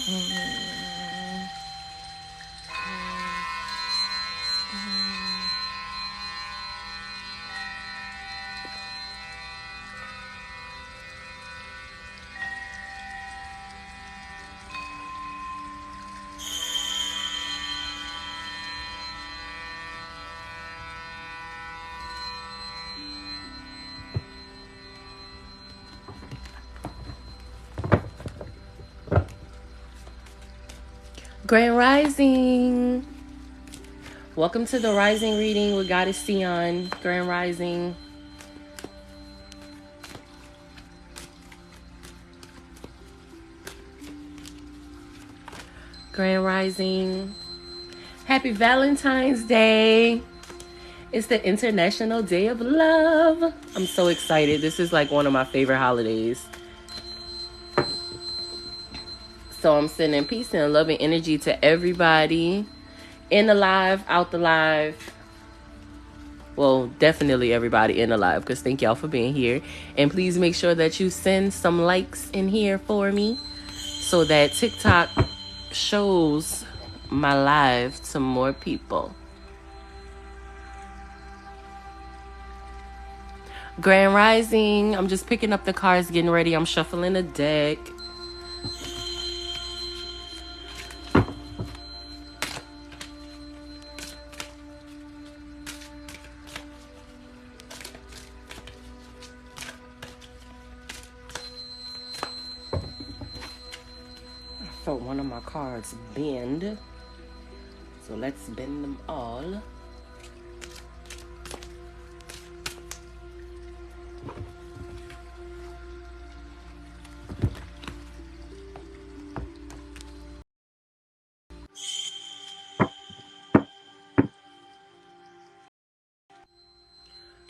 Grand Rising. Welcome to the Rising reading with Goddess Ceion. Grand Rising. Grand Rising. Happy Valentine's Day. It's the International Day of Love. I'm so excited. This is like one of my favorite holidays. So I'm sending peace and love and energy to everybody. In the live, out the live. Well, definitely everybody in the live, because thank y'all for being here. And please make sure that you send some likes in here for me so that TikTok shows my live to more people. Grand Rising. I'm just picking up the cards, getting ready. I'm shuffling the deck. So one of my cards bend. So let's bend them all.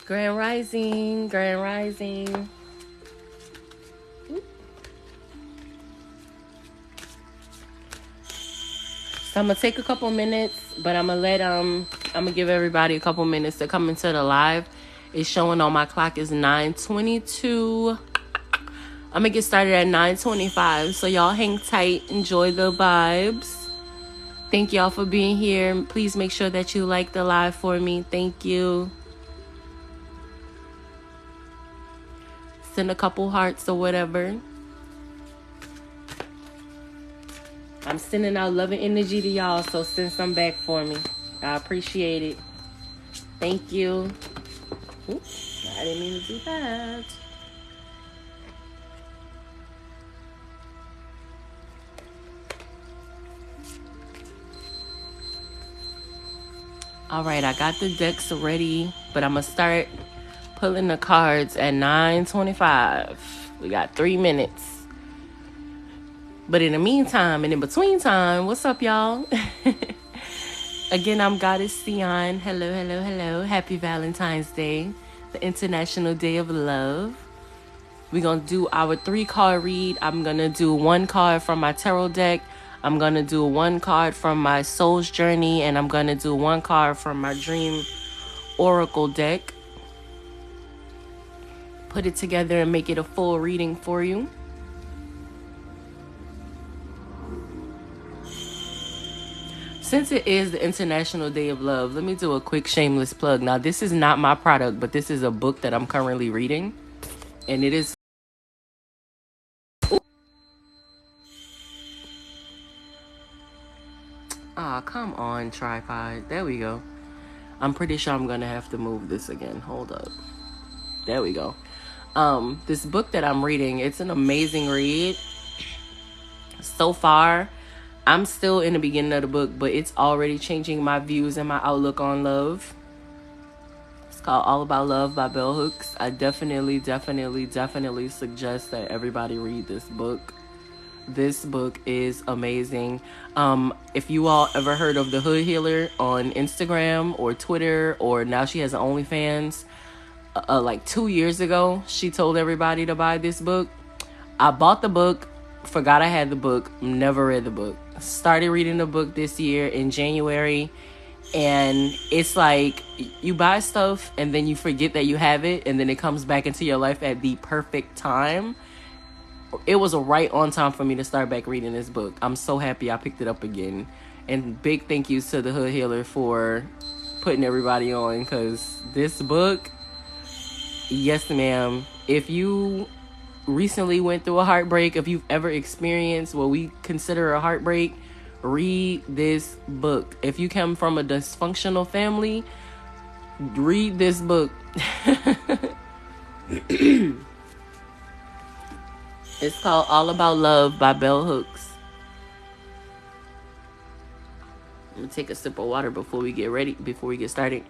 Grand Rising, Grand Rising. So I'm gonna take a couple minutes, but I'm gonna give everybody a couple minutes to come into the live. It's showing on my clock is 9:22. I'm gonna get started at 9:25. So y'all hang tight, enjoy the vibes. Thank y'all for being here. Please make sure that you like the live for me. Thank you. Send a couple hearts or whatever. I'm sending out love and energy to y'all, so send some back for me. I appreciate it. Thank you. Oops, I didn't mean to do that. All right, I got the decks ready, but I'm going to start pulling the cards at 9:25. We got 3 minutes. But in the meantime, and in between time, what's up, y'all? Again, I'm Goddess Ceion. Hello, hello, hello. Happy Valentine's Day, the International Day of Love. We're going to do our 3-card read. I'm going to do 1 card from my tarot deck. I'm going to do 1 card from my Soul's Journey. And I'm going to do 1 card from my Dream Oracle deck. Put it together and make it a full reading for you. Since it is the International Day of Love, let me do a quick shameless plug. Now, this is not my product, but this is a book that I'm currently reading. And it is... Ah, come on, tripod. There we go. I'm pretty sure I'm going to have to move this again. Hold up. There we go. This book that I'm reading, it's an amazing read. So far, I'm still in the beginning of the book, but it's already changing my views and my outlook on love. It's called All About Love by Bell Hooks. I definitely suggest that everybody read this book. This book is amazing. If you all ever heard of the Hood Healer on Instagram or Twitter, or now she has an OnlyFans, like 2 years ago, she told everybody to buy this book. I bought the book, forgot I had the book, never read the book. Started reading the book this year in January, and it's like you buy stuff and then you forget that you have it, and then it comes back into your life at the perfect time. it was a right on time for me to start back reading this book. I'm so happy I picked it up again. And big thank yous to the Hood Healer for putting everybody on, because this book, yes ma'am, if you recently went through a heartbreak, if you've ever experienced what we consider a heartbreak, read this book. If you come from a dysfunctional family, read this book. It's called All About Love by Bell Hooks. I'm gonna take a sip of water before we get started.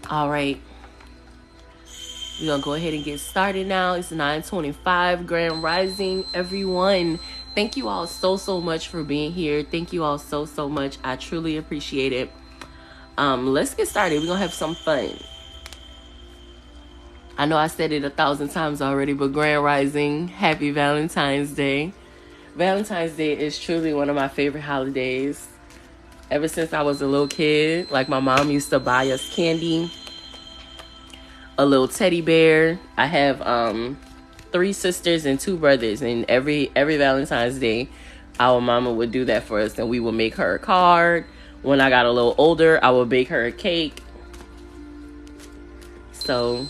All right, we're gonna go ahead and get started now. It's 9:25, Grand Rising, everyone. Thank you all so much for being here. Thank you all so much. I truly appreciate it. Let's get started. We're gonna have some fun. I know I said it 1,000 times already, but Grand Rising, happy Valentine's Day. Valentine's Day is truly one of my favorite holidays. Ever since I was a little kid, like my mom used to buy us candy, a little teddy bear. I have 3 sisters and 2 brothers, and every Valentine's Day, our mama would do that for us, and we would make her a card. When I got a little older, I would bake her a cake. So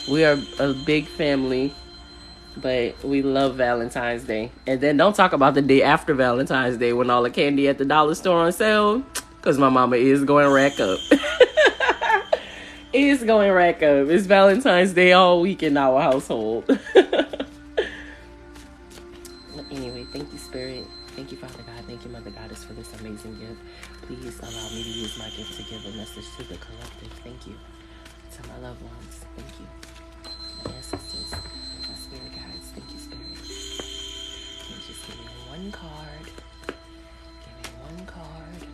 we are a big family, but we love Valentine's Day. And then don't talk about the day after Valentine's Day when all the candy at the dollar store on sale, because my mama is going rack up. It's going rack up. It's Valentine's Day all week in our household. Anyway, thank you, Spirit. Thank you, Father God. Thank you, Mother Goddess, for this amazing gift. Please allow me to use my gift to give a message to the collective. Thank you. To my loved ones. Thank you. My ancestors. My spirit guides. Thank you, Spirit. Can you just give me one card? Give me one card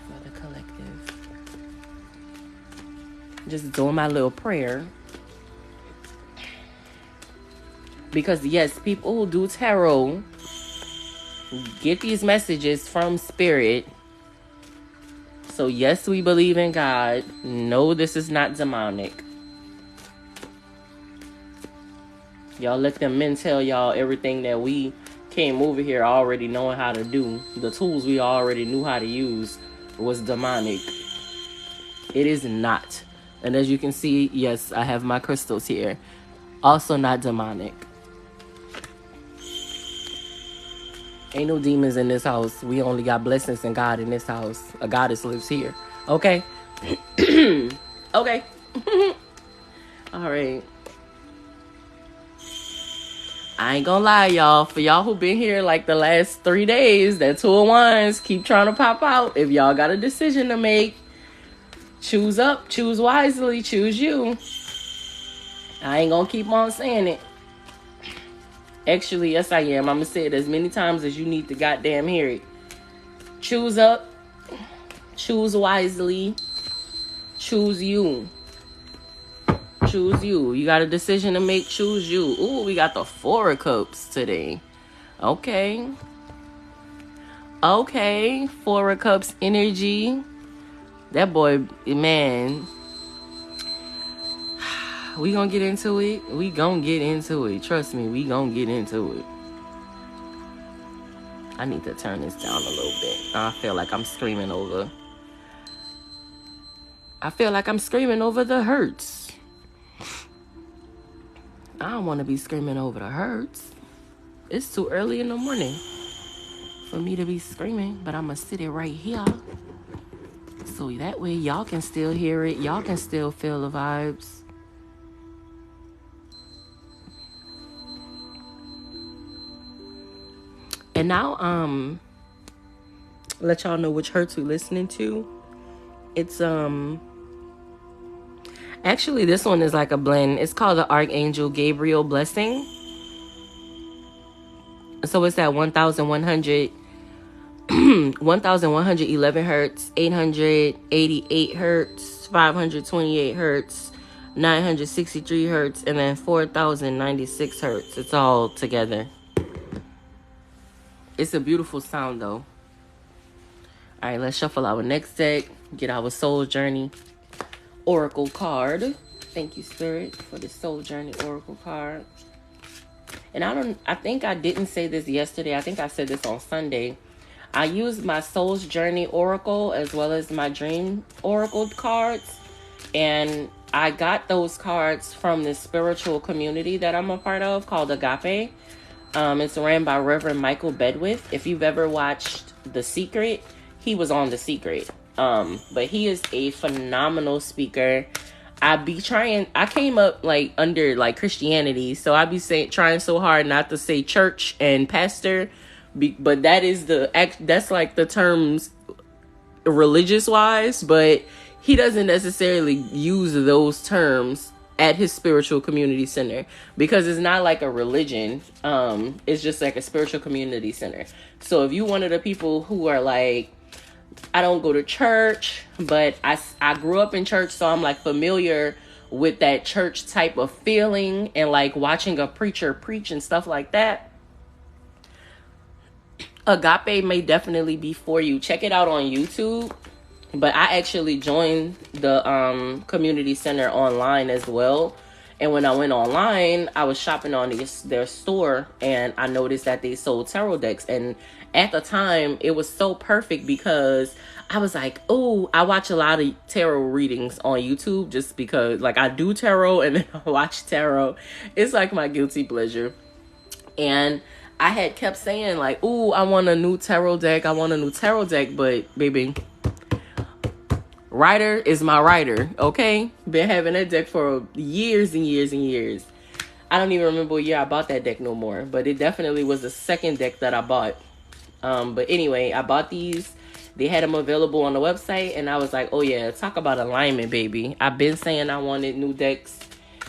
for the collective. Just doing my little prayer. Because yes, people who do tarot get these messages from Spirit. So yes, we believe in God. No, this is not demonic. Y'all let them men tell y'all everything that we came over here already knowing how to do. The tools we already knew how to use was demonic. It is not. And as you can see, yes, I have my crystals here. Also not demonic. Ain't no demons in this house. We only got blessings and God in this house. A goddess lives here. Okay? Okay. All right. I ain't gonna lie, y'all. For y'all who been here like the last 3 days, that 2 of Wands keep trying to pop out. If y'all got a decision to make, choose up, choose wisely, choose you. I ain't gonna keep on saying it. Actually, yes, I am. I'm gonna say it as many times as you need to goddamn hear it. Choose up, choose wisely, choose you. Choose you. You got a decision to make, choose you. Ooh, we got the 4 of Cups today. Okay. Okay, 4 of Cups energy. That boy, man. We gonna get into it. We gonna get into it. Trust me, we gonna get into it. I need to turn this down a little bit. I feel like I'm screaming over. The hurts. I don't want to be screaming over the hurts. It's too early in the morning for me to be screaming, but I'm gonna sit it right here. So that way y'all can still hear it. Y'all can still feel the vibes. And now, let y'all know which hurts we listening to. It's, actually this one is like a blend. It's called the Archangel Gabriel Blessing. So it's at 1,100, 1,111 hertz, 888 hertz, 528 hertz, 963 hertz, and then 4,096 hertz. It's all together. It's a beautiful sound, though. All right, let's shuffle our next deck. Get our Soul Journey Oracle card. Thank you, Spirit, for the Soul Journey Oracle card. And I think I didn't say this yesterday. I think I said this on Sunday. I used my Soul's Journey Oracle as well as my Dream Oracle cards. And I got those cards from this spiritual community that I'm a part of called Agape. It's ran by Reverend Michael Bedwith. If you've ever watched The Secret, he was on The Secret. But he is a phenomenal speaker. I came up like under like Christianity, so I be trying so hard not to say church and pastor, but that's like the terms religious wise, but he doesn't necessarily use those terms at his spiritual community center because it's not like a religion. It's just like a spiritual community center. So if you one of the people who are like, I don't go to church, but I grew up in church, so I'm like familiar with that church type of feeling and like watching a preacher preach and stuff like that. Agape may definitely be for you. Check it out on YouTube. But I actually joined the community center online as well. And when I went online, I was shopping on their store, and I noticed that they sold tarot decks. And at the time, it was so perfect because I was like, oh, I watch a lot of tarot readings on YouTube just because, like, I do tarot and then I watch tarot. It's like my guilty pleasure. And I had kept saying, like, oh, I want a new tarot deck. But, baby, Rider is my rider, okay? Been having that deck for years and years and years. I don't even remember what year I bought that deck no more, but it definitely was the second deck that I bought. But anyway, I bought these. They had them available on the website, and I was like, oh yeah, talk about alignment, baby. I've been saying I wanted new decks,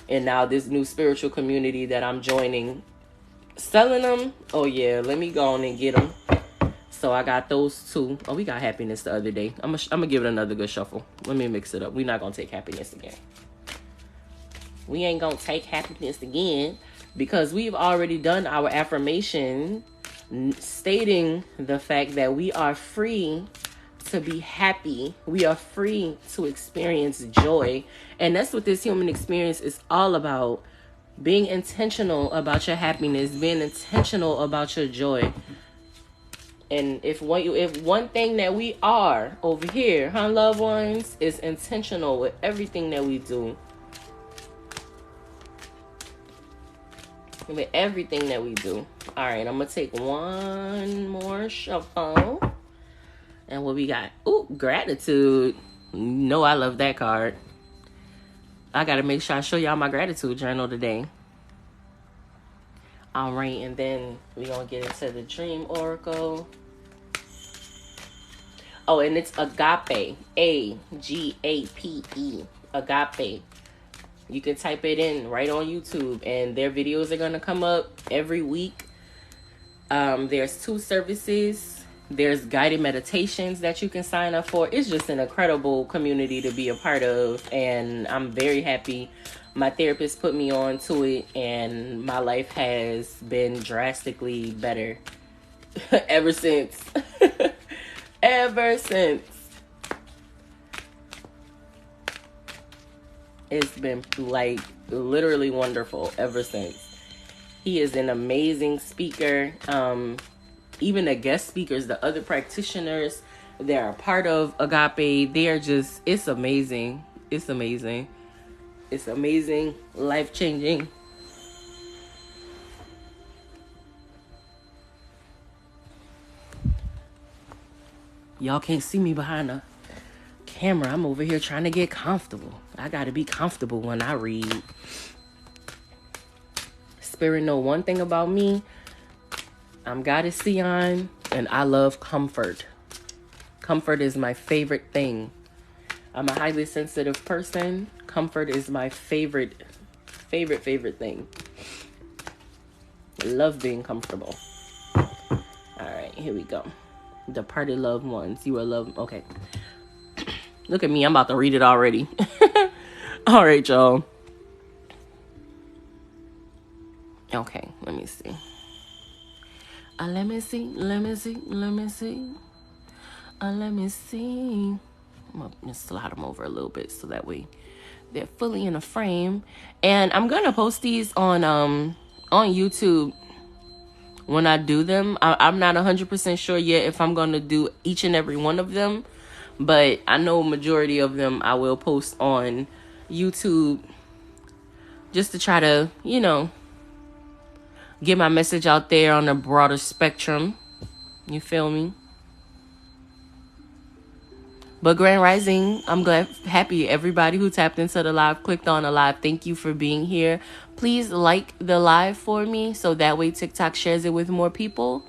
and now this new spiritual community that I'm joining, selling them. Oh yeah, let me go on and get them. So I got those two. Oh, we got happiness the other day. I'm gonna give it another good shuffle. Let me mix it up. We're not gonna take happiness again. We ain't gonna take happiness again because we've already done our affirmation stating the fact that we are free to be happy. We are free to experience joy. And that's what this human experience is all about. Being intentional about your happiness, being intentional about your joy. And if one thing that we are over here, huh, loved ones, is intentional with everything that we do. With everything that we do. All right, I'm going to take one more shuffle. And what we got? Ooh, gratitude. You know I love that card. I got to make sure I show y'all my gratitude journal today. All right, and then we're going to get into the Dream Oracle. Oh, and it's Agape. A-G-A-P-E. Agape. You can type it in right on YouTube, and their videos are going to come up every week. There's 2 services. There's guided meditations that you can sign up for. It's just an incredible community to be a part of, and I'm very happy. My therapist put me on to it, and my life has been drastically better ever since. Ever since. It's been like literally wonderful ever since. He is an amazing speaker. Even the guest speakers, the other practitioners, they're a part of Agape. They're just, it's amazing. It's amazing. It's amazing, life-changing. Y'all can't see me behind the camera. I'm over here trying to get comfortable. I got to be comfortable when I read. Spirit know one thing about me. I'm Goddess Ceion, and I love comfort. Comfort is my favorite thing. I'm a highly sensitive person. Comfort is my favorite thing. I love being comfortable. All right, here we go. Departed loved ones. You are loved. Okay. Look at me. I'm about to read it already. All right, y'all. Okay, let me see. Let me see. Let me see. I'm gonna slide them over a little bit so that way they're fully in a frame. And I'm gonna post these on YouTube when I do them. I'm not 100% sure yet if I'm gonna do each and every one of them, but I know majority of them I will post on YouTube just to try to, you know, get my message out there on a broader spectrum. You feel me? But Grand Rising, I'm glad, happy everybody who tapped into the live, clicked on the live. Thank you for being here. Please like the live for me so that way TikTok shares it with more people.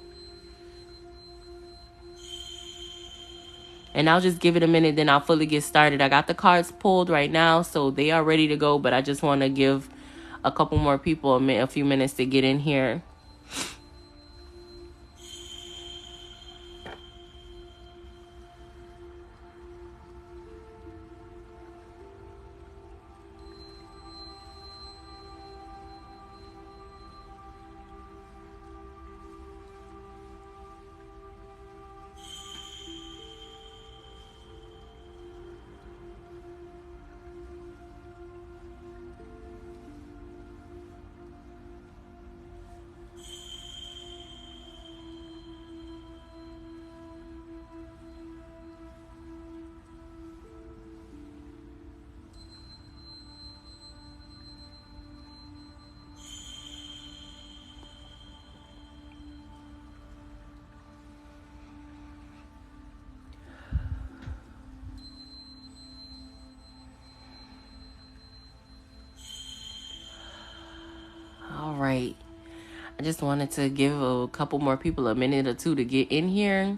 And I'll just give it a minute, then I'll fully get started. I got the cards pulled right now, so they are ready to go. But I just want to give a couple more people a few minutes to get in here. All right. I just wanted to give a couple more people a minute or two to get in here.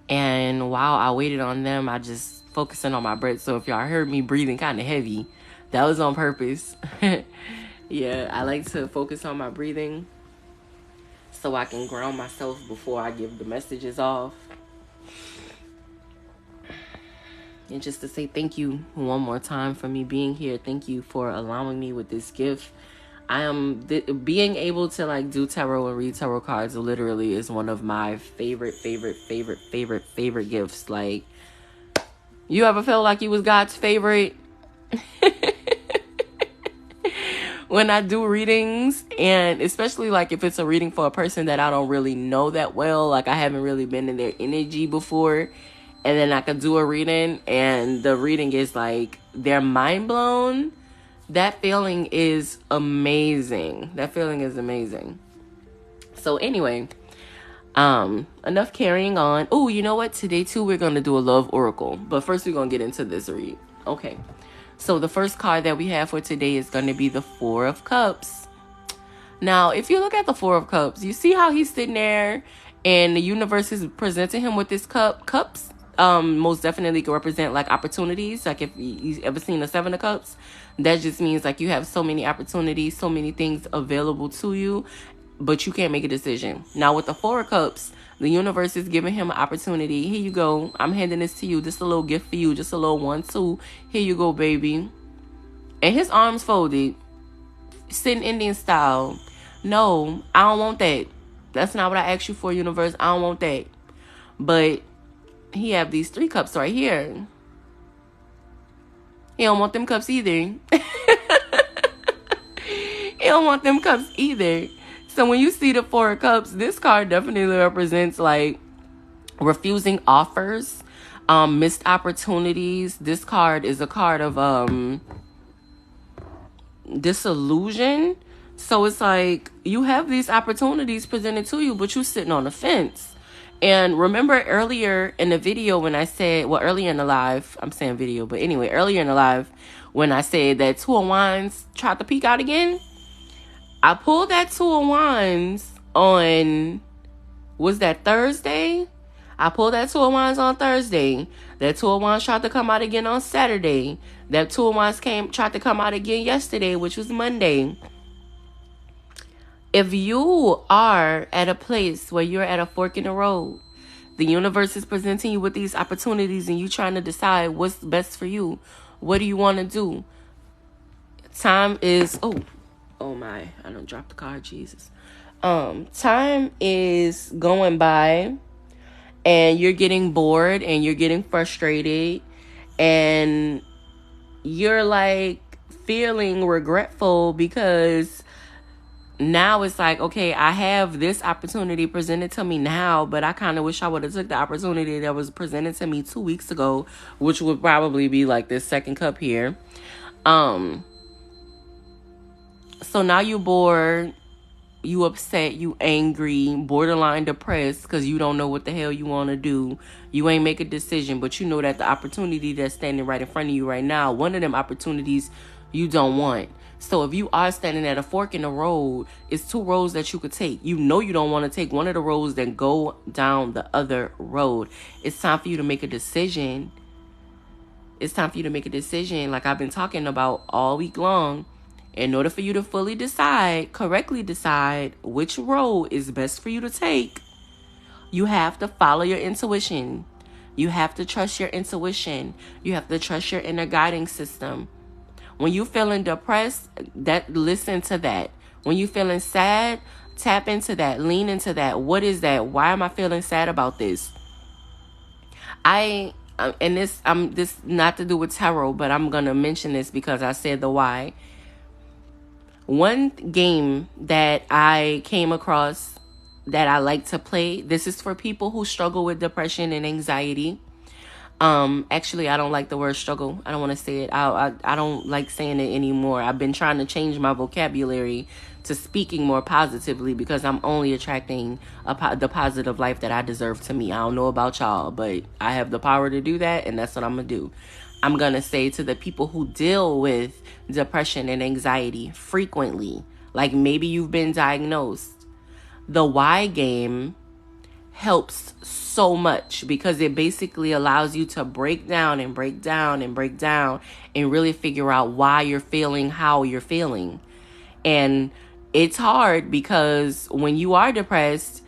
And while I waited on them, I just focusing on my breath. So if y'all heard me breathing kind of heavy, that was on purpose. Yeah, I like to focus on my breathing so I can ground myself before I give the messages off. And just to say thank you one more time for me being here. Thank you for allowing me with this gift. I am being able to like do tarot and read tarot cards literally is one of my favorite gifts. Like, you ever felt like you was God's favorite? When I do readings, and especially like if it's a reading for a person that I don't really know that well, like I haven't really been in their energy before, and then I could do a reading and the reading is like they're mind blown. That feeling is amazing. That feeling is amazing. So anyway, enough carrying on. Oh, you know what? Today too, we're going to do a love oracle. But first we're going to get into this read. Okay. So the first card that we have for today is going to be the Four of Cups. Now, if you look at the Four of Cups, you see how he's sitting there and the universe is presenting him with this cups. Most definitely can represent like opportunities. Like if you've ever seen the Seven of Cups, that just means like you have so many opportunities, so many things available to you, but you can't make a decision. Now with the Four of Cups, the universe is giving him an opportunity. Here you go. I'm handing this to you. Just a little gift for you. Just a little 1-2. Here you go, baby. And his arms folded, sitting Indian style. No, I don't want that. That's not what I asked you for, universe. I don't want that. But he have these 3 cups right here. He don't want them cups either. He don't want them cups either. So when you see the Four of Cups, this card definitely represents like refusing offers, missed opportunities. This card is a card of disillusion. So it's like you have these opportunities presented to you, but you're sitting on the fence. And remember earlier in the video when I said, well, earlier in the live, I'm saying video, but anyway, earlier in the live when I said that Two of Wands tried to peek out again, I pulled that Two of Wands on, was that Thursday? I pulled that Two of Wands on Thursday. That Two of Wands tried to come out again on Saturday. That Two of Wands tried to come out again yesterday, which was Monday. If you are at a place where you're at a fork in the road, the universe is presenting you with these opportunities and you trying to decide what's best for you. What do you want to do? Time is, oh my, I done dropped the card, Jesus. Time is going by and you're getting bored and you're getting frustrated and you're like feeling regretful because now it's like, okay, I have this opportunity presented to me now, but I kind of wish I would have took the opportunity that was presented to me 2 weeks ago, which would probably be like this second cup here. So now you're bored, you upset, you angry, borderline depressed because you don't know what the hell you want to do. You ain't make a decision, but you know that the opportunity that's standing right in front of you right now, one of them opportunities you don't want. So if you are standing at a fork in the road, it's two roads that you could take. You know you don't want to take one of the roads, then go down the other road. It's time for you to make a decision. It's time for you to make a decision like I've been talking about all week long. In order for you to fully decide, correctly decide which road is best for you to take, you have to follow your intuition. You have to trust your intuition. You have to trust your inner guiding system. When you're feeling depressed, listen to that. When you're feeling sad, tap into that. Lean into that. What is that? Why am I feeling sad about this? This not to do with tarot, but I'm gonna mention this because I said the why. One game that I came across that I like to play, this is for people who struggle with depression and anxiety. Actually, I don't like the word struggle. I don't want to say it. I don't like saying it anymore. I've been trying to change my vocabulary to speaking more positively because I'm only attracting the positive life that I deserve to me. I don't know about y'all, but I have the power to do that, and that's what I'm going to do. I'm going to say to the people who deal with depression and anxiety frequently, like maybe you've been diagnosed, the why game helps so much because it basically allows you to break down and break down and break down and really figure out why you're feeling how you're feeling. And it's hard because when you are depressed,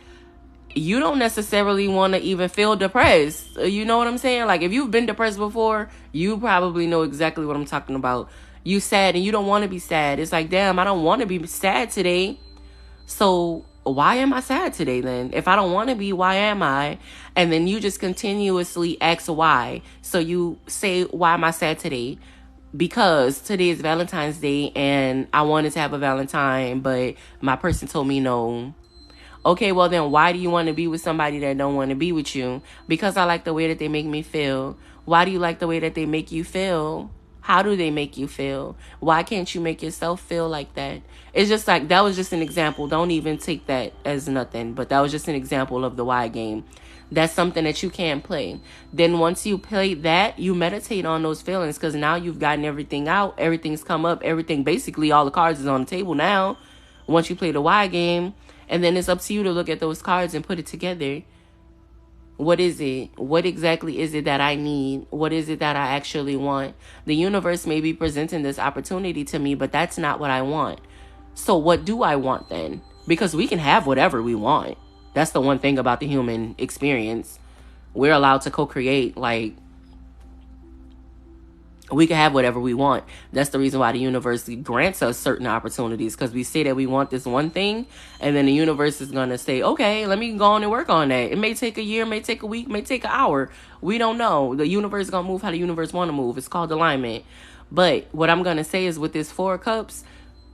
you don't necessarily want to even feel depressed. You know what I'm saying? Like if you've been depressed before, you probably know exactly what I'm talking about. You sad and you don't want to be sad. It's like, damn, I don't want to be sad today. So why am I sad today then? If I don't want to be, why am I? And then you just continuously ask why. So you say, why am I sad today? Because today is Valentine's Day and I wanted to have a Valentine, but my person told me no. Okay, well then why do you want to be with somebody that don't want to be with you? Because I like the way that they make me feel. Why do you like the way that they make you feel? How do they make you feel? Why can't you make yourself feel like that? It's just like, that was just an example. Don't even take that as nothing. But that was just an example of the why game. That's something that you can't play. Then once you play that, you meditate on those feelings because now you've gotten everything out. Everything's come up. Everything, basically all the cards is on the table now. Once you play the why game. And then it's up to you to look at those cards and put it together. What is it? What exactly is it that I need? What is it that I actually want? The universe may be presenting this opportunity to me, but that's not what I want. So what do I want then? Because we can have whatever we want. That's the one thing about the human experience. We're allowed to co-create. Like, we can have whatever we want. That's the reason why the universe grants us certain opportunities, because we say that we want this one thing, and then the universe is going to say, okay, let me go on and work on that. It may take a year, may take a week, may take an hour. We don't know. The universe is going to move how the universe want to move. It's called alignment. But what I'm going to say is with this 4 of Cups,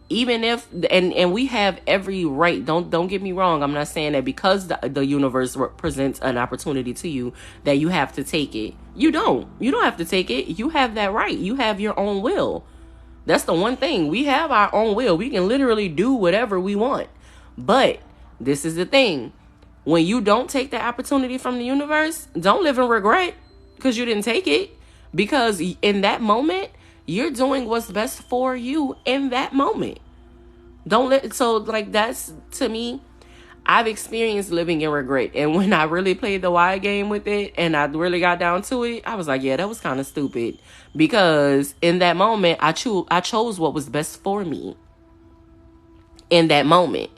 even if, and we have every right, don't get me wrong, I'm not saying that because the universe presents an opportunity to you that you have to take it. You don't have to take it. You have that right. You have your own will. That's the one thing. We have our own will. We can literally do whatever we want. But this is the thing. When you don't take the opportunity from the universe, don't live in regret because you didn't take it. Because in that moment, you're doing what's best for you in that moment. That's, to me, I've experienced living in regret. And when I really played the why game with it and I really got down to it, I was like, yeah, that was kind of stupid. Because in that moment, I chose what was best for me in that moment.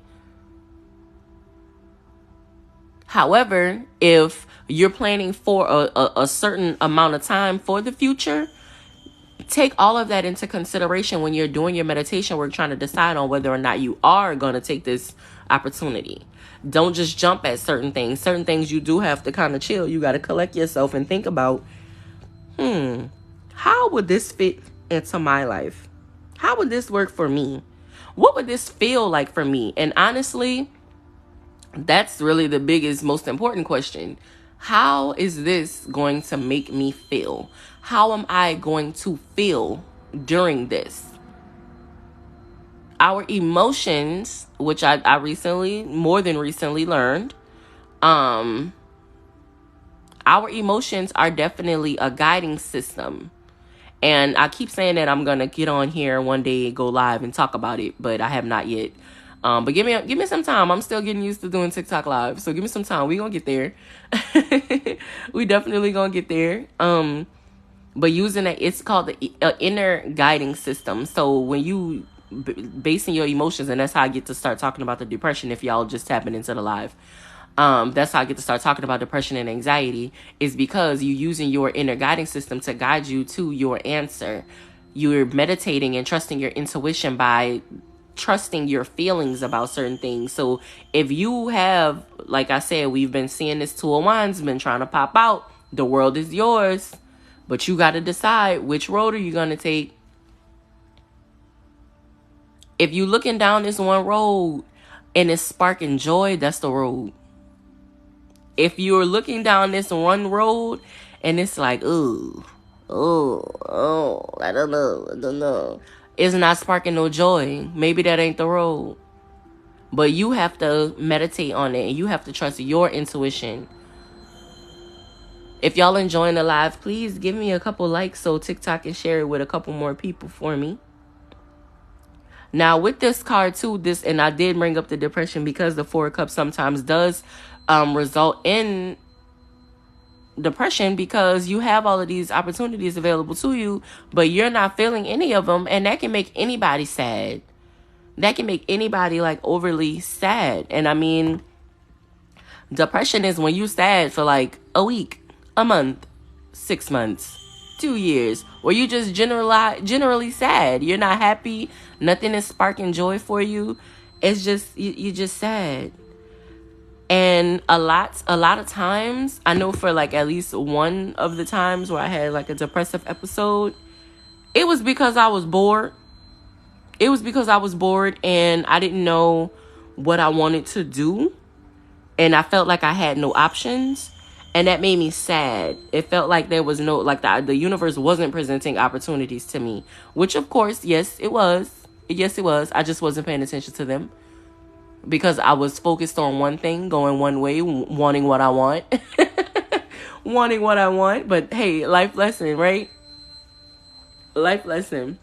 However, if you're planning for a certain amount of time for the future, take all of that into consideration when you're doing your meditation work, trying to decide on whether or not you are going to take this opportunity. Don't just jump at certain things. Certain things you do have to kind of chill. You got to collect yourself and think about, how would this fit into my life? How would this work for me? What would this feel like for me? And honestly, that's really the biggest, most important question. How is this going to make me feel? How am I going to feel during this? Our emotions, which I recently, more than recently learned, our emotions are definitely a guiding system. And I keep saying that I'm going to get on here one day, go live and talk about it, but I have not yet. But give me some time. I'm still getting used to doing TikTok live. So give me some time. We going to get there. We definitely going to get there. But using it, it's called the inner guiding system. So when you basing your emotions, and that's how I get to start talking about the depression, if y'all just tapping into the live. That's how I get to start talking about depression and anxiety, is because you're using your inner guiding system to guide you to your answer. You're meditating and trusting your intuition by trusting your feelings about certain things. So if you have, like I said, we've been seeing this Two of Wands been trying to pop out. The world is yours, but you got to decide which road are you going to take. If you looking down this one road and it's sparking joy, that's the road. If you're looking down this one road and it's like, I don't know. It's not sparking no joy. Maybe that ain't the road. But you have to meditate on it and you have to trust your intuition. If y'all enjoying the live, please give me a couple likes so TikTok can share it with a couple more people for me. Now with this card too, and I did bring up the depression because the Four of Cups sometimes does result in depression, because you have all of these opportunities available to you, but you're not feeling any of them, and that can make anybody sad. That can make anybody like overly sad. And I mean, depression is when you're sad for like a week, a month, 6 months, 2 years, or you just generally sad. You're not happy. Nothing is sparking joy for you. It's just you're just sad. And a lot of times, I know for like at least one of the times where I had like a depressive episode, it was because I was bored. It was because I was bored and I didn't know what I wanted to do. And I felt like I had no options. And that made me sad. It felt like there was no, like the universe wasn't presenting opportunities to me. Which of course, yes, it was. Yes, it was. I just wasn't paying attention to them. Because I was focused on one thing, going one way, wanting what I want. Wanting what I want. But hey, life lesson, right? Life lesson.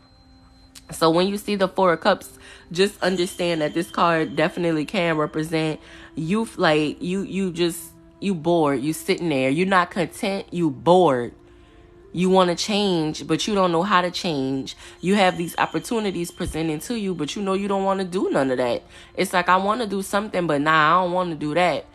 So when you see the Four of Cups, just understand that this card definitely can represent you. Like you bored. You sitting there. You're not content. You bored. You want to change, but you don't know how to change. You have these opportunities presenting to you, but you know you don't want to do none of that. It's like, I want to do something, but nah, I don't want to do that.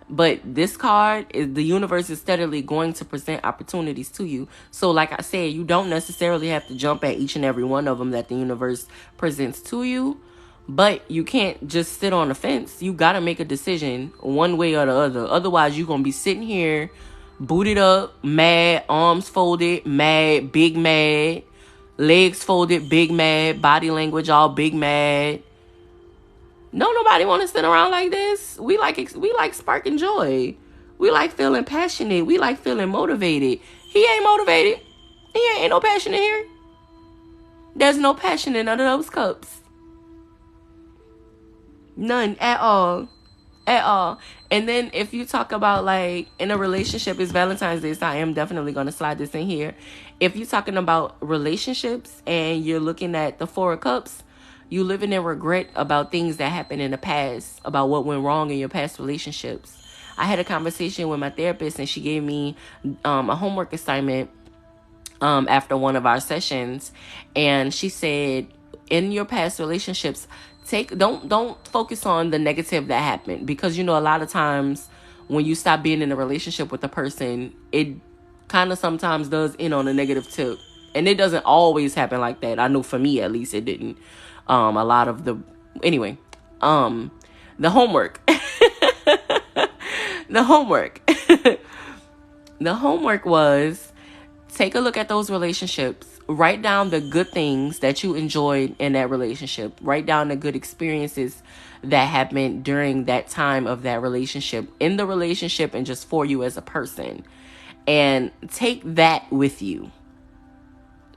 But this card, the universe is steadily going to present opportunities to you. So like I said, you don't necessarily have to jump at each and every one of them that the universe presents to you. But you can't just sit on the fence. You got to make a decision one way or the other. Otherwise, you're going to be sitting here booted up, mad, arms folded, mad, big mad, legs folded, big mad, body language all big mad. No, nobody want to sit around like this. We like sparking joy. We like feeling passionate. We like feeling motivated. He ain't motivated. He ain't no passion in here. There's no passion in none of those cups. None at all. At all. And then if you talk about like in a relationship, it's Valentine's Day, so I am definitely going to slide this in here. If you're talking about relationships and you're looking at the Four of Cups, you living in regret about things that happened in the past, about what went wrong in your past relationships. I had a conversation with my therapist and she gave me a homework assignment after one of our sessions. And she said, in your past relationships, don't focus on the negative that happened, because you know a lot of times when you stop being in a relationship with a person, it kind of sometimes does end on a negative tip, and it doesn't always happen like that. I know for me at least it didn't. The homework. The homework. The homework was, take a look at those relationships. Write down the good things that you enjoyed in that relationship. Write down the good experiences that happened during that time of that relationship, in the relationship, and just for you as a person. And take that with you.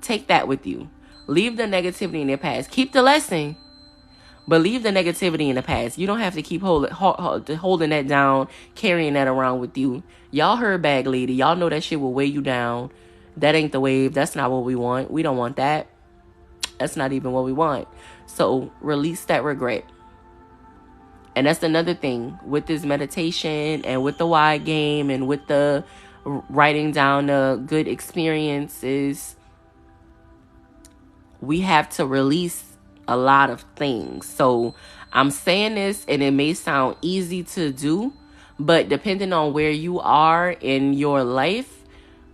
Take that with you. Leave the negativity in the past. Keep the lesson, but leave the negativity in the past. You don't have to keep holding that down, carrying that around with you. Y'all heard Bag Lady. Y'all know that shit will weigh you down. That ain't the wave. That's not what we want. We don't want that. That's not even what we want. So release that regret. And that's another thing with this meditation and with the wide game and with the writing down the good experiences. We have to release a lot of things. So I'm saying this and it may sound easy to do, but depending on where you are in your life,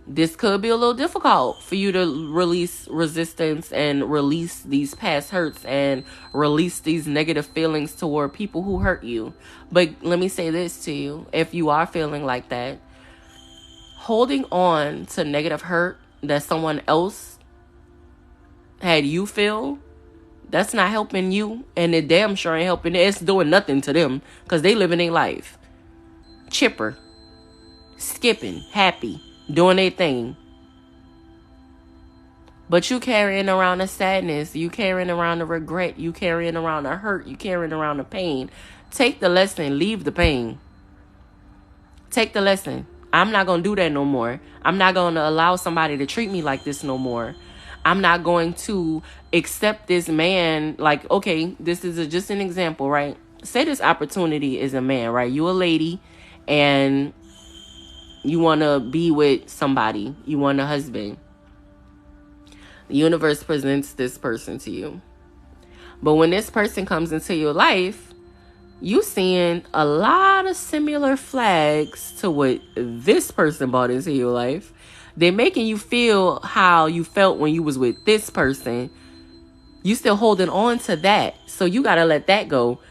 this could be a little difficult for you to release resistance and release these past hurts and release these negative feelings toward people who hurt you. But let me say this to you. If you are feeling like that, holding on to negative hurt that someone else had you feel, that's not helping you, and it damn sure ain't helping. It's doing nothing to them because they living their life. Chipper, skipping, happy, doing their thing. But you carrying around the sadness, you carrying around the regret, you carrying around the hurt, you carrying around the pain. Take the lesson, leave the pain. Take the lesson. I'm not going to do that no more. I'm not going to allow somebody to treat me like this no more. I'm not going to accept this man. Like, okay, this is just an example, right? Say this opportunity is a man, right? You a lady and you want to be with somebody. You want a husband. The universe presents this person to you. But when this person comes into your life, you seeing a lot of similar flags to what this person brought into your life. They're making you feel how you felt when you was with this person. You still holding on to that. So you got to let that go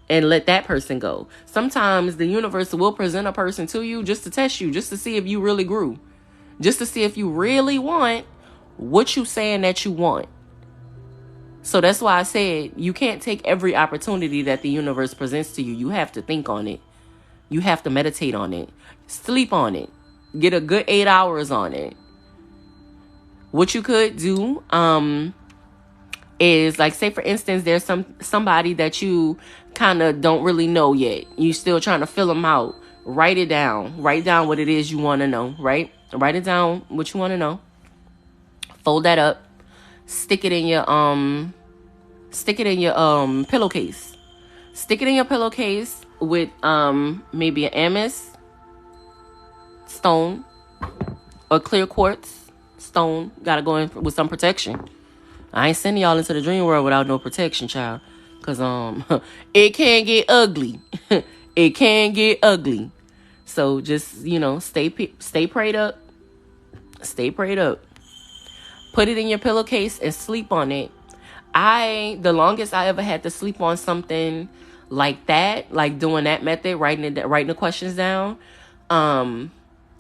and let that person go. Sometimes the universe will present a person to you just to test you, just to see if you really grew, just to see if you really want what you saying that you want. So that's why I said you can't take every opportunity that the universe presents to you. You have to think on it. You have to meditate on it. Sleep on it. Get a good 8 hours on it. What you could do is, like, say for instance, there's somebody that you kind of don't really know yet. You still trying to fill them out. Write it down. Write down what it is you want to know, right? Write it down what you want to know. Fold that up. Stick it in your pillowcase. Stick it in your pillowcase with maybe an amethyst stone or clear quartz stone. Gotta go in with some protection. I ain't sending y'all into the dream world without no protection, child. Cause it can get ugly. It can get ugly. So just, stay prayed up. Stay prayed up. Put it in your pillowcase and sleep on it. The longest I ever had to sleep on something like that, like doing that method, writing the questions down,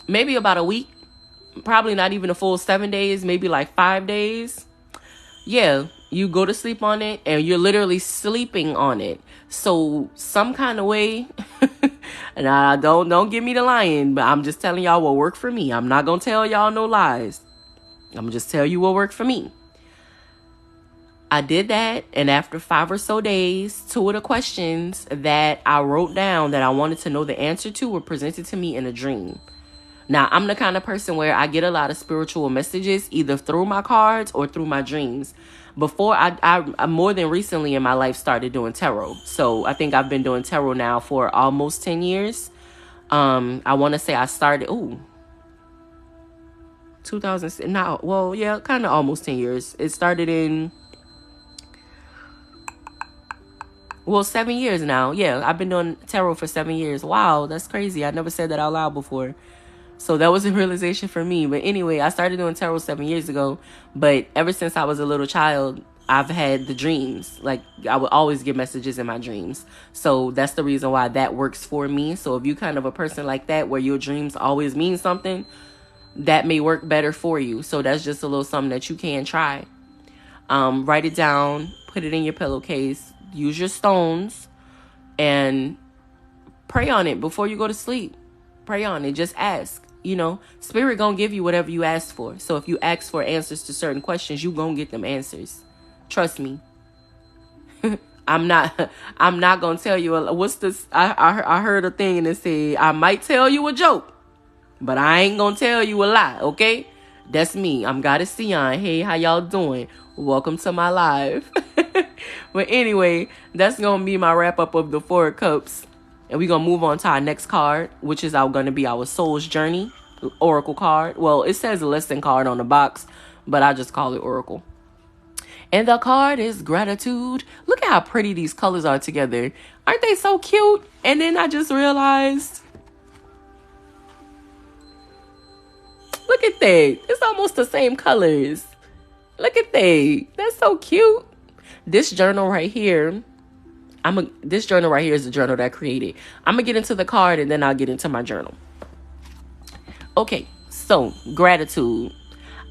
maybe about a week. Probably not even a full 7 days, maybe like 5 days. Yeah, you go to sleep on it and you're literally sleeping on it. So some kind of way, and don't give me the lying, but I'm just telling y'all what worked for me. I'm not going to tell y'all no lies. I'm going to just tell you what worked for me. I did that, and after 5 or so days, 2 of the questions that I wrote down that I wanted to know the answer to were presented to me in a dream. Now, I'm the kind of person where I get a lot of spiritual messages either through my cards or through my dreams. Before, I more than recently in my life started doing tarot. So I think I've been doing tarot now for almost 10 years. I want to say I started, 2000, now, well, yeah, kind of almost 10 years. It started in, 7 years now. Yeah, I've been doing tarot for 7 years. Wow, that's crazy. I never said that out loud before. So that was a realization for me. But anyway, I started doing tarot 7 years ago. But ever since I was a little child, I've had the dreams. Like, I would always get messages in my dreams. So that's the reason why that works for me. So if you kind of a person like that, where your dreams always mean something, that may work better for you. So that's just a little something that you can try. Write it down, put it in your pillowcase, use your stones, and pray on it before you go to sleep. Pray on it. Just ask. Spirit gonna give you whatever you ask for. So if you ask for answers to certain questions, you gonna get them answers. Trust me. I'm not gonna tell you what's this. I heard a thing and it said, I might tell you a joke, but I ain't gonna tell you a lie. Okay, that's me. I'm Goddess Ceion. Hey, how y'all doing? Welcome to my live. But anyway, that's gonna be my wrap up of the Four of Cups. And we're going to move on to our next card, which is going to be our Soul's Journey Oracle card. Well, it says a lesson card on the box, but I just call it Oracle. And the card is Gratitude. Look at how pretty these colors are together. Aren't they so cute? And then I just realized, look at that. It's almost the same colors. Look at that. That's so cute. This journal right here, this journal right here is the journal that I created. I'm going to get into the card and then I'll get into my journal. Okay, so gratitude.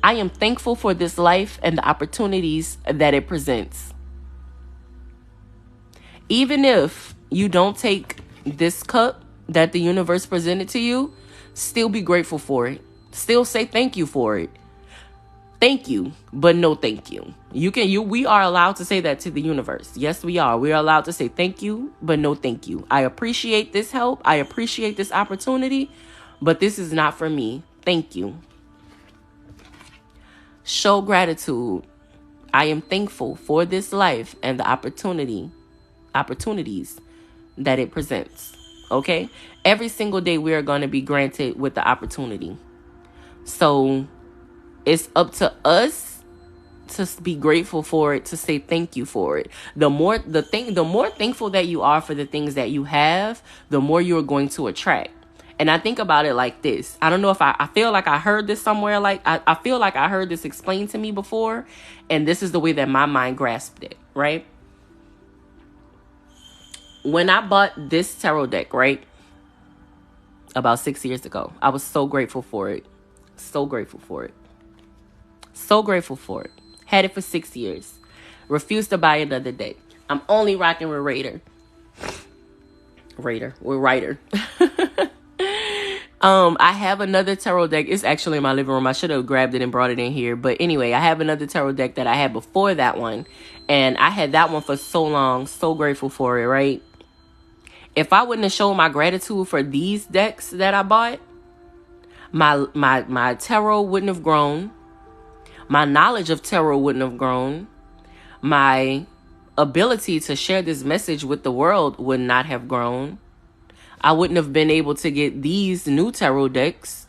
I am thankful for this life and the opportunities that it presents. Even if you don't take this cup that the universe presented to you, still be grateful for it. Still say thank you for it. Thank you, but no thank you. We are allowed to say that to the universe. Yes, we are. We are allowed to say thank you, but no thank you. I appreciate this help. I appreciate this opportunity, but this is not for me. Thank you. Show gratitude. I am thankful for this life and the opportunities that it presents. Okay? Every single day we are going to be granted with the opportunity. So it's up to us to be grateful for it, to say thank you for it. The more thankful that you are for the things that you have, the more you're going to attract. And I think about it like this. I don't know if I feel like I heard this somewhere. Like I feel like I heard this explained to me before. And this is the way that my mind grasped it, right? When I bought this tarot deck, right? About 6 years ago, I was so grateful for it. So grateful for it. So grateful for it. Had it for 6 years. Refused to buy another deck. I'm only rocking with Raider. I have another tarot deck. It's actually in my living room. I should have grabbed it and brought it in here. But anyway, I have another tarot deck that I had before that one. And I had that one for so long. So grateful for it, right? If I wouldn't have shown my gratitude for these decks that I bought, my tarot wouldn't have grown. My knowledge of tarot wouldn't have grown. My ability to share this message with the world would not have grown. I wouldn't have been able to get these new tarot decks.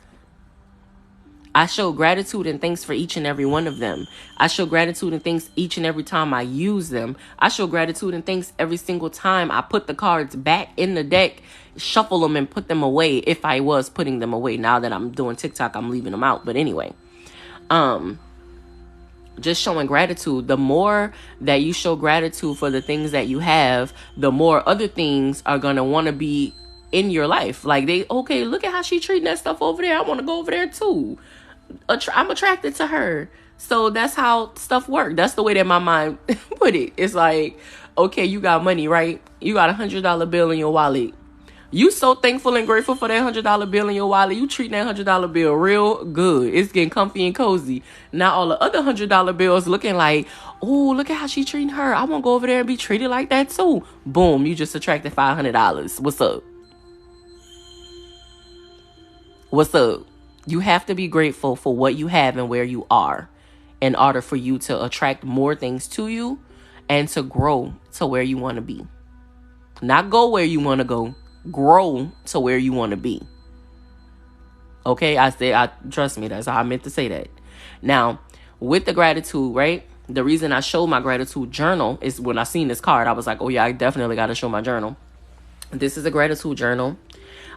I show gratitude and thanks for each and every one of them. I show gratitude and thanks each and every time I use them. I show gratitude and thanks every single time I put the cards back in the deck, shuffle them and put them away, if I was putting them away. Now that I'm doing TikTok, I'm leaving them out. But anyway, just showing gratitude. The more that you show gratitude for the things that you have, the more other things are going to want to be in your life. Like okay, look at how she treating that stuff over there. I want to go over there too. I'm attracted to her. So that's how stuff works. That's the way that my mind put it. It's like, okay, you got money, right? You got $100 bill in your wallet. You so thankful and grateful for that $100 bill in your wallet. You treating that $100 bill real good. It's getting comfy and cozy. Now all the other $100 bills looking like, oh, look at how she treating her. I want to go over there and be treated like that too. Boom, you just attracted $500. What's up? What's up? You have to be grateful for what you have and where you are in order for you to attract more things to you and to grow to where you want to be. Not go where you want to go. Grow to where you want to be. Okay, trust me, that's how I meant to say that. Now, with the gratitude, right? The reason I showed my gratitude journal is when I seen this card, I was like, oh yeah, I definitely got to show my journal. This is a gratitude journal.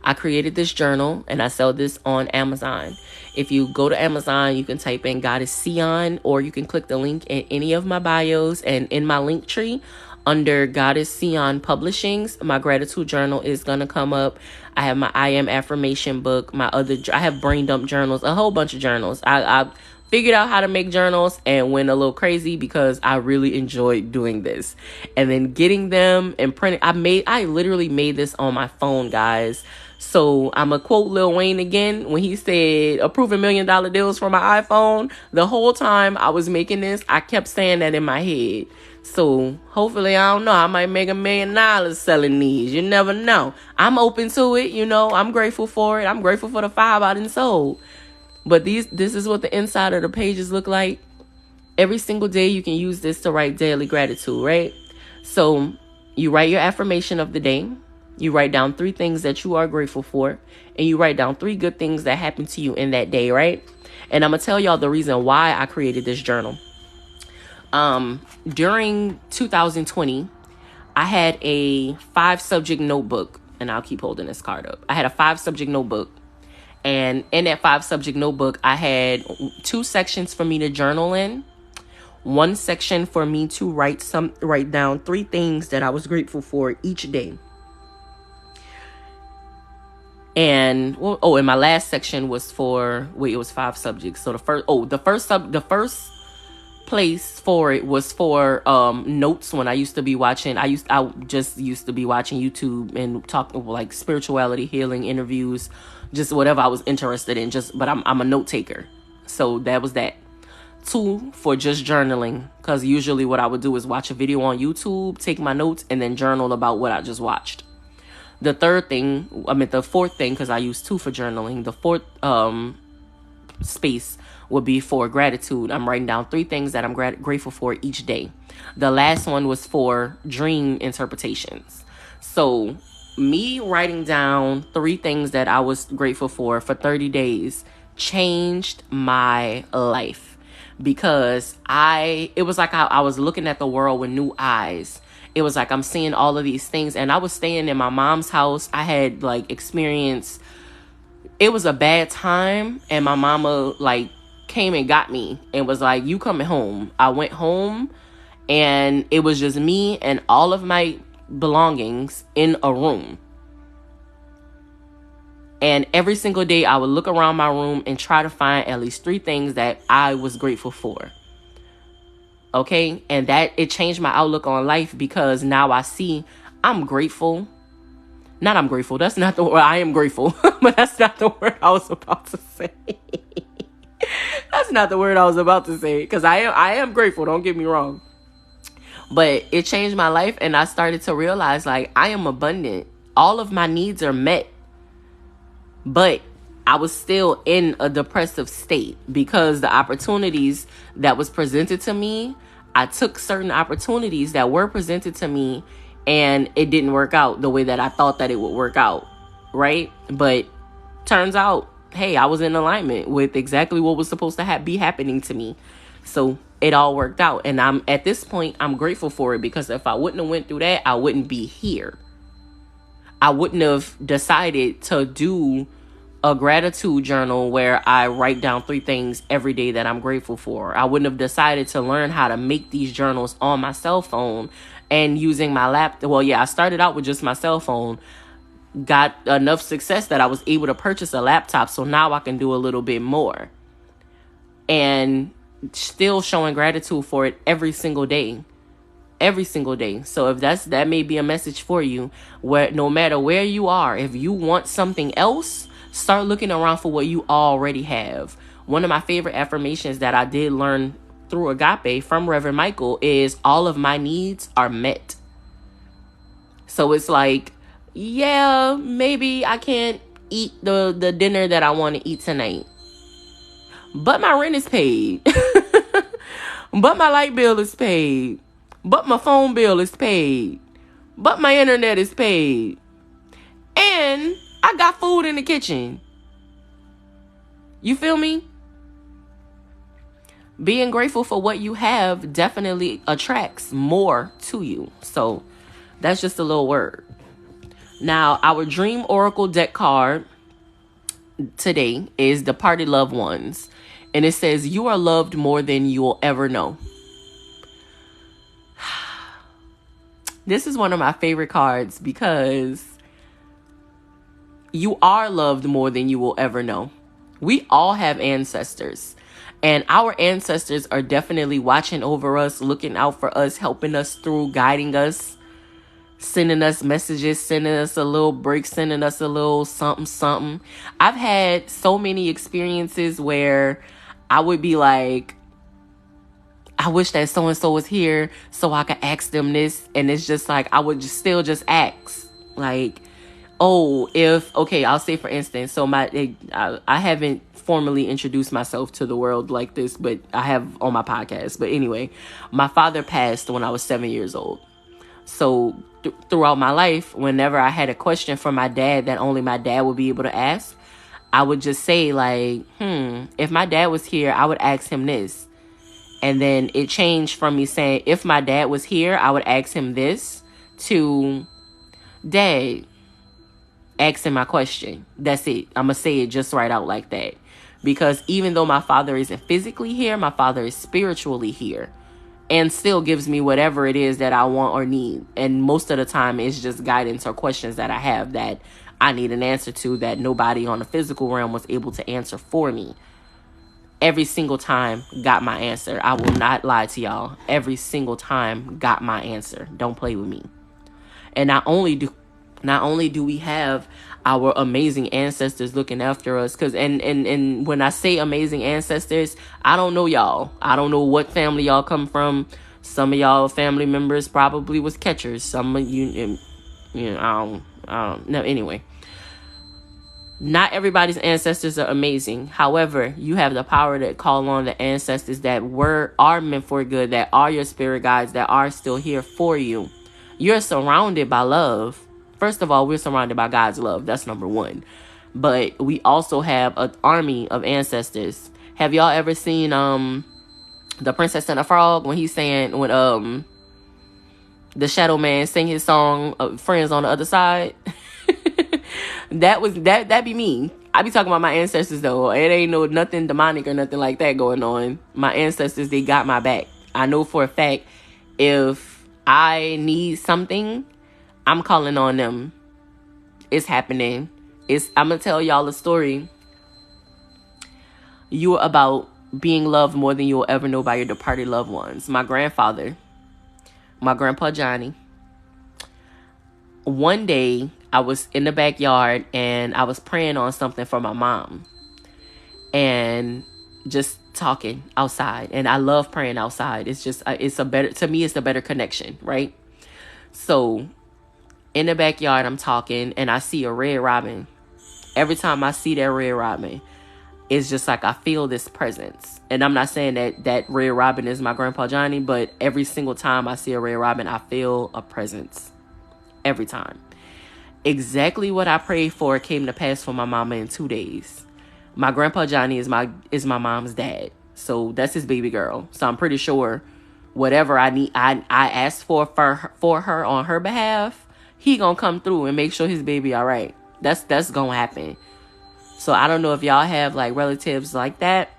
I created this journal and I sell this on Amazon. If you go to Amazon, you can type in Goddess Ceion, or you can click the link in any of my bios and in my link tree under Goddess Ceion Publishings. My gratitude journal is going to come up. I have my I Am Affirmation book, I have brain dump journals, a whole bunch of journals. I figured out how to make journals and went a little crazy because I really enjoyed doing this. And then getting them and printing. I literally made this on my phone, guys. So I'm going to quote Lil Wayne again when he said approving $1 million deals for my iPhone. The whole time I was making this, I kept saying that in my head. So hopefully, I don't know, I might make $1 million selling these. You never know. I'm open to it. You know, I'm grateful for it. I'm grateful for the 5 I done sold. But this is what the inside of the pages look like. Every single day you can use this to write daily gratitude, right? So you write your affirmation of the day. You write down 3 things that you are grateful for. And you write down 3 good things that happened to you in that day, right? And I'm going to tell y'all the reason why I created this journal. During 2020, I had a 5-subject notebook. And I'll keep holding this card up. I had a 5-subject notebook. And in that 5-subject notebook, I had 2 sections for me to journal in. 1 section for me to write down 3 things that I was grateful for each day. And and my last section was it was 5 subjects. So the first place for it was for notes. When I used to be watching, I just used to be watching YouTube and talking like spirituality, healing, interviews, just whatever I was interested in. But I'm a note taker, so that was that. 2 for just journaling, because usually what I would do is watch a video on YouTube, take my notes, and then journal about what I just watched. The fourth thing, because I use 2 for journaling. The 4th space would be for gratitude. I'm writing down 3 things that I'm grateful for each day. The last one was for dream interpretations. So me writing down 3 things that I was grateful for 30 days changed my life, because it was like I was looking at the world with new eyes. It was like I'm seeing all of these things, and I was staying in my mom's house. I had experienced, it was a bad time, and my mama came and got me and was like, you coming home. I went home, and it was just me and all of my belongings in a room. And every single day I would look around my room and try to find at least 3 things that I was grateful for. Okay. And it changed my outlook on life, because now I see I'm grateful. Not I'm grateful. That's not the word. I am grateful, but that's not the word I was about to say. That's not the word I was about to say, because I am grateful. Don't get me wrong. But it changed my life, and I started to realize I am abundant. All of my needs are met. But I was still in a depressive state, because the opportunities that was presented to me, I took certain opportunities that were presented to me, and it didn't work out the way that I thought that it would work out, right? But turns out, hey, I was in alignment with exactly what was supposed to be happening to me. So it all worked out. And at this point, I'm grateful for it, because if I wouldn't have went through that, I wouldn't be here. I wouldn't have decided to do a gratitude journal where I write down 3 things every day that I'm grateful for. I wouldn't have decided to learn how to make these journals on my cell phone and using my laptop. Well, yeah, I started out with just my cell phone, got enough success that I was able to purchase a laptop. So now I can do a little bit more, and still showing gratitude for it every single day. Every single day. So if that may be a message for you, where no matter where you are, if you want something else, start looking around for what you already have. One of my favorite affirmations that I did learn through Agape from Reverend Michael is all of my needs are met. So it's yeah, maybe I can't eat the dinner that I want to eat tonight, but my rent is paid. But my light bill is paid. But my phone bill is paid. But my internet is paid. And I got food in the kitchen. You feel me? Being grateful for what you have definitely attracts more to you. So that's just a little word. Now, our dream oracle deck card today is Departed Loved Ones. And it says, you are loved more than you will ever know. This is one of my favorite cards because you are loved more than you will ever know. We all have ancestors. And our ancestors are definitely watching over us, looking out for us, helping us through, guiding us, sending us messages, sending us a little break, sending us a little something, something. I've had so many experiences where I would be like, I wish that so-and-so was here so I could ask them this. And it's just like, I would still just ask. Like, oh, okay, I'll say for instance, so I haven't formally introduced myself to the world like this, but I have on my podcast. But anyway, my father passed when I was 7 years old. So throughout my life, whenever I had a question for my dad that only my dad would be able to ask, I would just say like, if my dad was here, I would ask him this. And then it changed from me saying, if my dad was here, I would ask him this, to, Dad, ask him my question. That's it. I'm going to say it just right out like that. Because even though my father isn't physically here, my father is spiritually here. And still gives me whatever it is that I want or need. And most of the time, it's just guidance or questions that I have that I need an answer to that nobody on the physical realm was able to answer for me. Every single time got my answer. I will not lie to y'all. Every single time got my answer. Don't play with me. And not only do we have our amazing ancestors looking after us, because and when I say amazing ancestors, I don't know y'all. I don't know what family y'all come from. Some of y'all family members probably was catchers. Some of you know, I don't know. Anyway. Not everybody's ancestors are amazing. However, you have the power to call on the ancestors that are meant for good, that are your spirit guides, that are still here for you. You're surrounded by love. First of all, we're surrounded by God's love. That's number one. But we also have an army of ancestors. Have y'all ever seen The Princess and the Frog when the Shadow Man sing his song Friends on the Other Side? That be me. I be talking about my ancestors though. It ain't nothing demonic or nothing like that going on. My ancestors, they got my back. I know for a fact if I need something, I'm calling on them. It's happening. I'm gonna tell y'all a story. You are about being loved more than you'll ever know by your departed loved ones. My grandfather, my grandpa Johnny. One day, I was in the backyard and I was praying on something for my mom and just talking outside. And I love praying outside. It's just, to me, it's a better connection, right? So in the backyard, I'm talking and I see a red robin. Every time I see that red robin, it's just like I feel this presence. And I'm not saying that red robin is my grandpa Johnny, but every single time I see a red robin, I feel a presence. Every time. Exactly what I prayed for came to pass for my mama in 2 days. My grandpa Johnny is my mom's dad. So that's his baby girl. So I'm pretty sure whatever I need, I asked for her on her behalf, he gonna come through and make sure his baby all right. That's gonna happen. So I don't know if y'all have like relatives like that,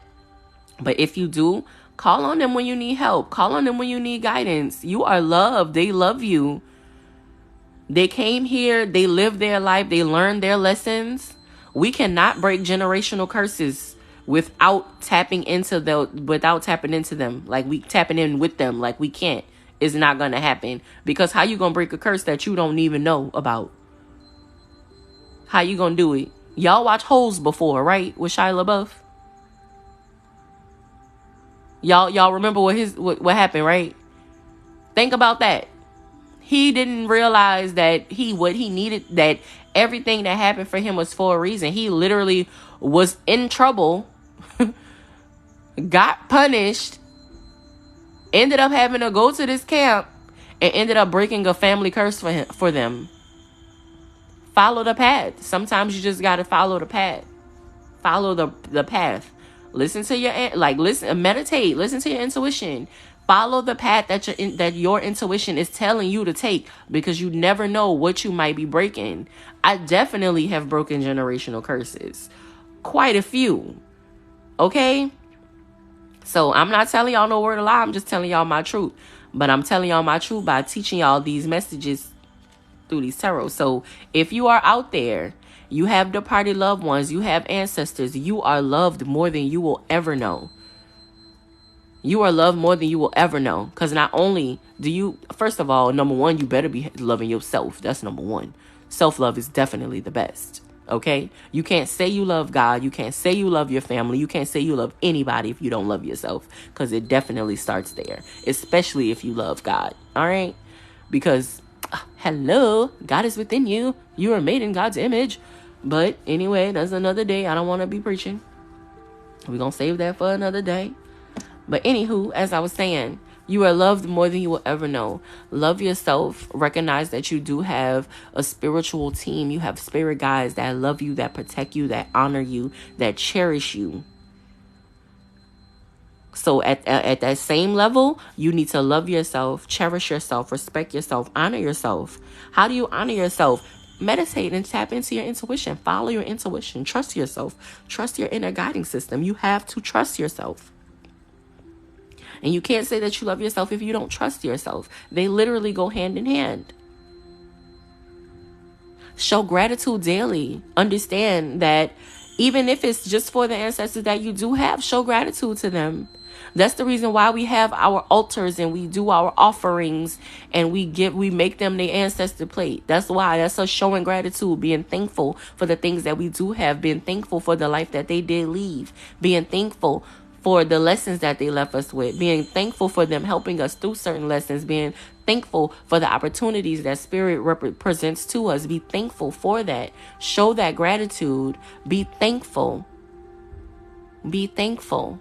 but if you do, call on them when you need help. Call on them when you need guidance. You are loved. They love you. They came here, they lived their life, they learned their lessons. We cannot break generational curses without tapping into them. Like we tapping in with them, like we can't. It's not gonna happen. Because how you gonna break a curse that you don't even know about? How you gonna do it? Y'all watch Holes before, right? With Shia LaBeouf. Y'all remember what happened, right? Think about that. He didn't realize that what he needed, that everything that happened for him was for a reason. He literally was in trouble, got punished, ended up having to go to this camp, and ended up breaking a family curse for them. Follow the path. Sometimes you just got to follow the path. Follow the path. Listen to meditate. Listen to your intuition. Follow the path that your intuition is telling you to take, because you never know what you might be breaking. I definitely have broken generational curses. Quite a few. Okay? So I'm not telling y'all no word of lie. I'm just telling y'all my truth. But I'm telling y'all my truth by teaching y'all these messages through these tarot. So if you are out there, you have departed loved ones, you have ancestors, you are loved more than you will ever know. You are loved more than you will ever know. Because not only do you, first of all, number one, you better be loving yourself. That's number one. Self-love is definitely the best. Okay? You can't say you love God. You can't say you love your family. You can't say you love anybody if you don't love yourself. Because it definitely starts there. Especially if you love God. All right? Because, hello, God is within you. You are made in God's image. But anyway, that's another day. I don't want to be preaching. We're going to save that for another day. But anywho, as I was saying, you are loved more than you will ever know. Love yourself. Recognize that you do have a spiritual team. You have spirit guides that love you, that protect you, that honor you, that cherish you. So at that same level, you need to love yourself, cherish yourself, respect yourself, honor yourself. How do you honor yourself? Meditate and tap into your intuition. Follow your intuition. Trust yourself. Trust your inner guiding system. You have to trust yourself. And you can't say that you love yourself if you don't trust yourself. They literally go hand in hand. Show gratitude daily. Understand that even if it's just for the ancestors that you do have, show gratitude to them. That's the reason why we have our altars and we do our offerings and we make them the ancestor plate. That's why. That's us showing gratitude, being thankful for the things that we do have, being thankful for the life that they did leave, being thankful for the lessons that they left us with, being thankful for them helping us through certain lessons, being thankful for the opportunities that spirit represents to us. Be thankful for that. Show that gratitude. Be thankful. Be thankful.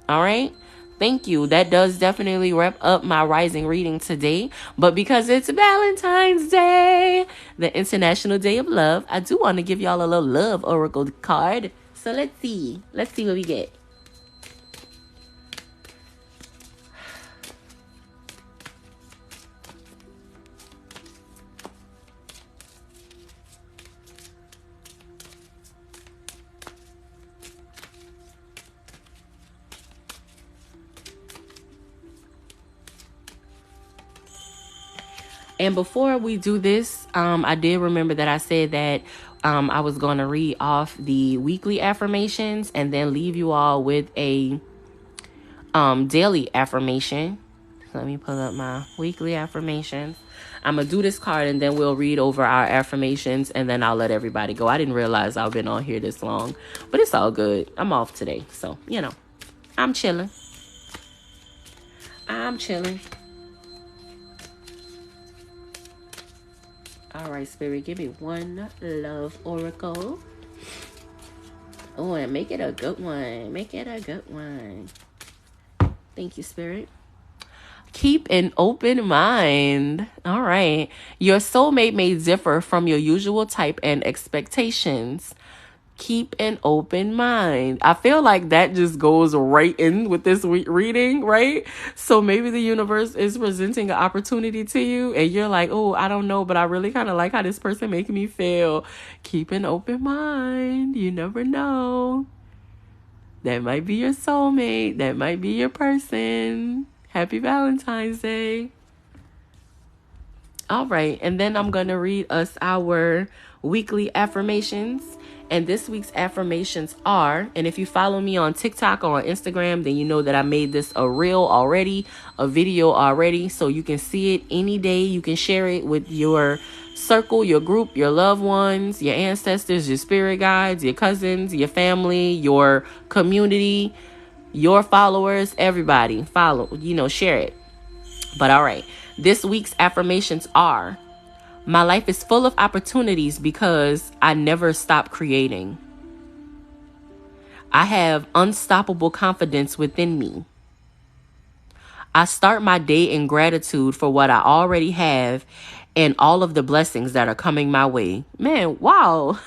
All right? Thank you. That does definitely wrap up my rising reading today. But because it's Valentine's Day, the International Day of Love, I do want to give y'all a little love oracle card. So let's see. Let's see what we get. And before we do this, I did remember that I said that I was going to read off the weekly affirmations and then leave you all with a daily affirmation. So let me pull up my weekly affirmations. I'm going to do this card and then we'll read over our affirmations and then I'll let everybody go. I didn't realize I've been on here this long, but it's all good. I'm off today. So, I'm chilling. All right, Spirit, give me one love oracle. Oh, and make it a good one. Make it a good one. Thank you, Spirit. Keep an open mind. All right. Your soulmate may differ from your usual type and expectations. Keep an open mind. I feel like that just goes right in with this reading, right? So maybe the universe is presenting an opportunity to you and you're like, oh, I don't know, but I really kind of like how this person making me feel. Keep an open mind. You never know. That might be your soulmate. That might be your person. Happy Valentine's Day. All right. And then I'm going to read us our weekly affirmations. And this week's affirmations are, and if you follow me on TikTok or on Instagram, then you know that I made this a reel already, a video already, so you can see it any day. You can share it with your circle, your group, your loved ones, your ancestors, your spirit guides, your cousins, your family, your community, your followers, everybody. Follow, share it. But all right, this week's affirmations are: my life is full of opportunities because I never stop creating. I have unstoppable confidence within me. I start my day in gratitude for what I already have and all of the blessings that are coming my way. Man, wow.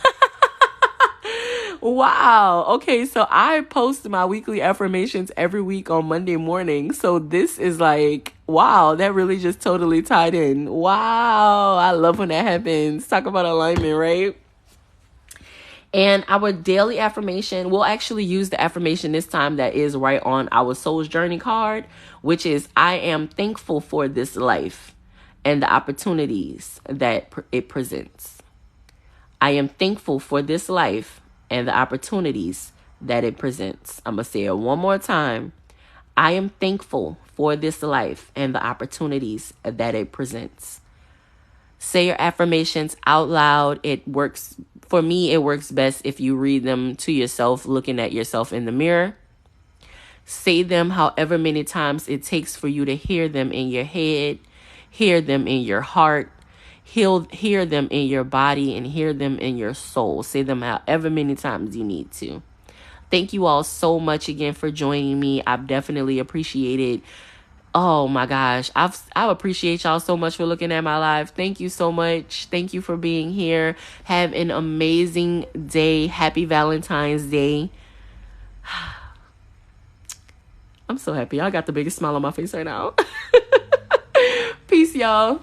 Wow. Okay, so I post my weekly affirmations every week on Monday morning. So this is like, wow, that really just totally tied in. Wow. I love when that happens. Talk about alignment, right? And our daily affirmation, we'll actually use the affirmation this time that is right on our soul's journey card, which is I am thankful for this life and the opportunities that it presents. I am thankful for this life and the opportunities that it presents. I'm going to say it one more time. I am thankful for this life and the opportunities that it presents. Say your affirmations out loud. It works, for me, it works best if you read them to yourself, looking at yourself in the mirror. Say them however many times it takes for you to hear them in your head, hear them in your heart, hear them in your body, and hear them in your soul. Say them however many times you need to. Thank you all so much again for joining me. I've definitely appreciated. Oh my gosh, I appreciate y'all so much for looking at my live. Thank you so much. Thank you for being here. Have an amazing day. Happy Valentine's Day. I'm so happy. I got the biggest smile on my face right now. Peace, y'all.